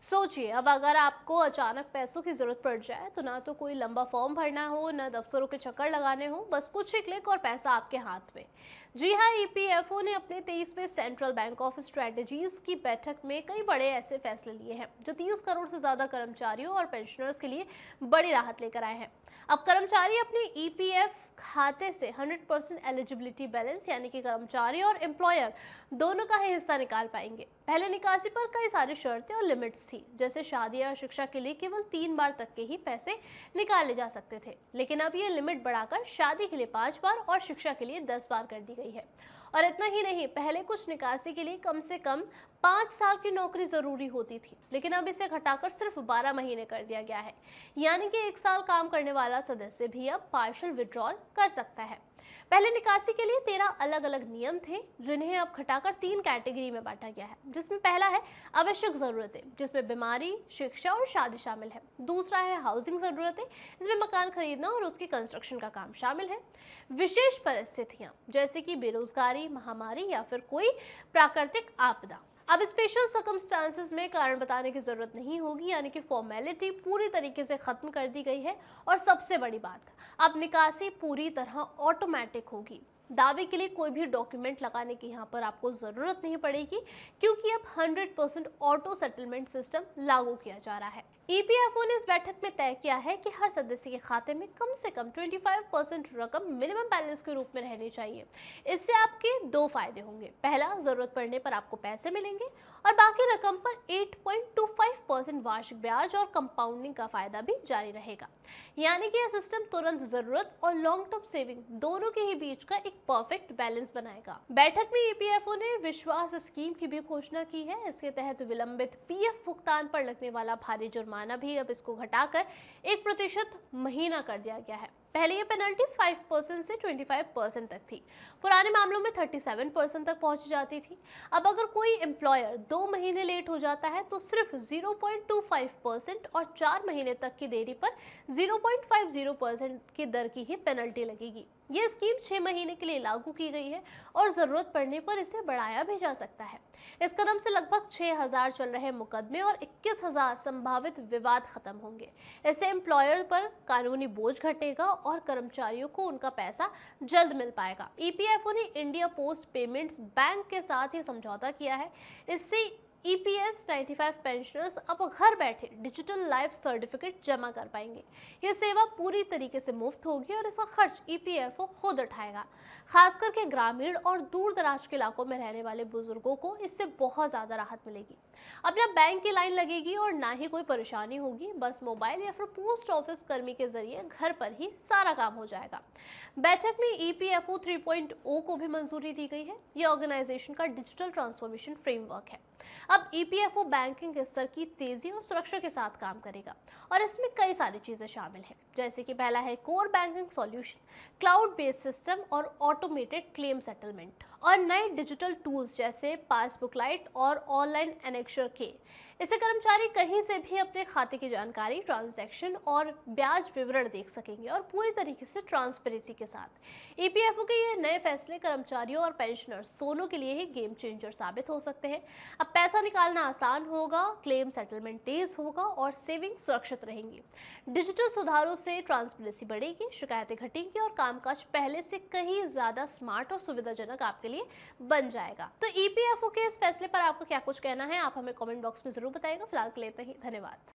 सोचिए, अब अगर आपको अचानक पैसों की जरूरत पड़ जाए तो ना तो कोई लंबा फॉर्म भरना हो, ना दफ्तरों के चक्कर लगाने हो, बस कुछ ही क्लिक और पैसा आपके हाथ में। जी हाँ, ईपीएफओ ने अपने 23वें सेंट्रल बैंक ऑफ स्ट्रेटजीज की बैठक में कई बड़े ऐसे फैसले लिए हैं जो 30 करोड़ से ज्यादा कर्मचारियों और पेंशनर्स के लिए बड़ी राहत लेकर आए हैं। अब कर्मचारी अपने ईपीएफ खाते से 100% एलिजिबिलिटी बैलेंस यानी कि कर्मचारी और एम्प्लॉयर दोनों का ही हिस्सा निकाल पाएंगे। पहले निकासी पर कई सारी शर्तें और लिमिट्स थी, जैसे शादी या शिक्षा के लिए केवल 3 बार तक के ही पैसे निकाले जा सकते थे, लेकिन अब ये लिमिट बढ़ाकर शादी के लिए 5 बार और शिक्षा के लिए 10 बार कर दी गई है। और इतना ही नहीं, पहले कुछ निकासी के लिए कम से कम 5 साल की नौकरी जरूरी होती थी, लेकिन अब इसे घटाकर सिर्फ 12 महीने कर दिया गया है। यानी कि 1 साल काम करने वाला सदस्य भी अब पार्शियल विड्रॉल कर सकता है। पहले निकासी के लिए 13 अलग अलग नियम थे, जिन्हें अब घटाकर 3 कैटेगरी में बांटा गया है, जिसमें पहला है आवश्यक जरूरतें, जिसमें बीमारी, शिक्षा और शादी शामिल है। दूसरा है हाउसिंग जरूरतें, इसमें मकान खरीदना और उसकी कंस्ट्रक्शन का काम शामिल है। विशेष परिस्थितियां, जैसे कि बेरोजगारी, महामारी या फिर कोई प्राकृतिक आपदा। अब स्पेशल सर्कमस्टांसेस में कारण बताने की जरूरत नहीं होगी, यानी कि फॉर्मेलिटी पूरी तरीके से खत्म कर दी गई है। और सबसे बड़ी बात, अब निकासी पूरी तरह ऑटोमेटिक होगी। दावे के लिए कोई भी डॉक्यूमेंट लगाने की यहाँ पर आपको जरूरत नहीं पड़ेगी, क्योंकि अब 100% ऑटो सेटलमेंट सिस्टम लागू किया जा रहा है। ईपीएफओ ने इस बैठक में तय किया है कि हर सदस्य के खाते में कम से कम 25% रकम मिनिमम बैलेंस के रूप में रहनी चाहिए। इससे आपके दो फायदे होंगे। पहला, जरूरत पड़ने पर आपको पैसे मिलेंगे और बाकी रकम पर 8.25% वार्षिक ब्याज और कंपाउंडिंग का फायदा भी जारी रहेगा। यानी कि यह सिस्टम तुरंत जरूरत और लॉन्ग टर्म सेविंग दोनों के ही बीच का एक परफेक्ट बैलेंस बनाएगा। बैठक में ईपीएफओ ने विश्वास स्कीम की भी घोषणा की है। इसके तहत विलंबित पीएफ भुगतान पर लगने वाला भारी जुर्माना भी अब इसको घटाकर 1% महीना कर दिया गया है। पहले ये पेनल्टी 5% से 25% तक थी। पुराने मामलों में 37% तक पहुंच जाती थी। अब अगर कोई एम्प्लॉयर 2 महीने लेट हो जाता है तो सिर्फ 0.25% और 4 महीने तक की देरी पर 0.50% की दर की ही पेनल्टी लगेगी। ये स्कीम 6 महीने के लिए लागू की गई है और जरूरत पड़ने पर इसे बढ़ाया भी जा सकता है। इस कदम से लगभग 6000 चल रहे मुकदमे और 21,000 संभावित विवाद खत्म होंगे। इससे एम्प्लॉयर पर कानूनी बोझ घटेगा और कर्मचारियों को उनका पैसा जल्द मिल पाएगा। ईपीएफओ ने इंडिया पोस्ट पेमेंट्स बैंक के साथ ये समझौता किया है। इससे ईपीएस 95 पेंशनर्स अब घर बैठे डिजिटल लाइफ सर्टिफिकेट जमा कर पाएंगे। यह सेवा पूरी तरीके से मुफ्त होगी और इसका खर्च ईपीएफओ खुद उठाएगा। खास करके ग्रामीण और दूर दराज के इलाकों में रहने वाले बुजुर्गों को इससे बहुत ज्यादा राहत मिलेगी। अब ना बैंक की लाइन लगेगी और ना ही कोई परेशानी होगी। बस मोबाइल या फिर पोस्ट ऑफिस कर्मी के जरिए घर पर ही सारा काम हो जाएगा। बैठक में ईपीएफओ 3.0 को भी मंजूरी दी गई है। यह ऑर्गेनाइजेशन का डिजिटल ट्रांसफॉर्मेशन फ्रेमवर्क है। अब ईपीएफओ बैंकिंग के स्तर की तेजी और सुरक्षा के साथ काम करेगा और इसमें कई सारी चीजें शामिल हैं, जैसे कि पहला है core banking solution, cloud based system और ऑटोमेटेड क्लेम सेटलमेंट और नए डिजिटल टूल्स जैसे पासबुक लाइट और ऑनलाइन एनेक्शर के। इससे कर्मचारी कहीं से भी अपने खाते की जानकारी, ट्रांजैक्शन और ब्याज विवरण देख सकेंगे और पूरी तरीके से ट्रांसपेरेंसी के साथ। ईपीएफओ के ये नए फैसले कर्मचारियों और पेंशनर्स दोनों के लिए ही गेम चेंजर साबित हो सकते हैं। अब पैसा निकालना आसान होगा, क्लेम सेटलमेंट तेज होगा और सेविंग सुरक्षित रहेंगी। डिजिटल सुधारों से ट्रांसपेरेंसी बढ़ेगी, शिकायतें घटेंगी और कामकाज पहले से कहीं ज्यादा स्मार्ट और सुविधाजनक आपके लिए बन जाएगा। तो ईपीएफओ के इस फैसले पर आपका क्या कुछ कहना है, आप हमें कमेंट बॉक्स में जरूर बताइएगा। फिलहाल के लिए इतना ही, धन्यवाद।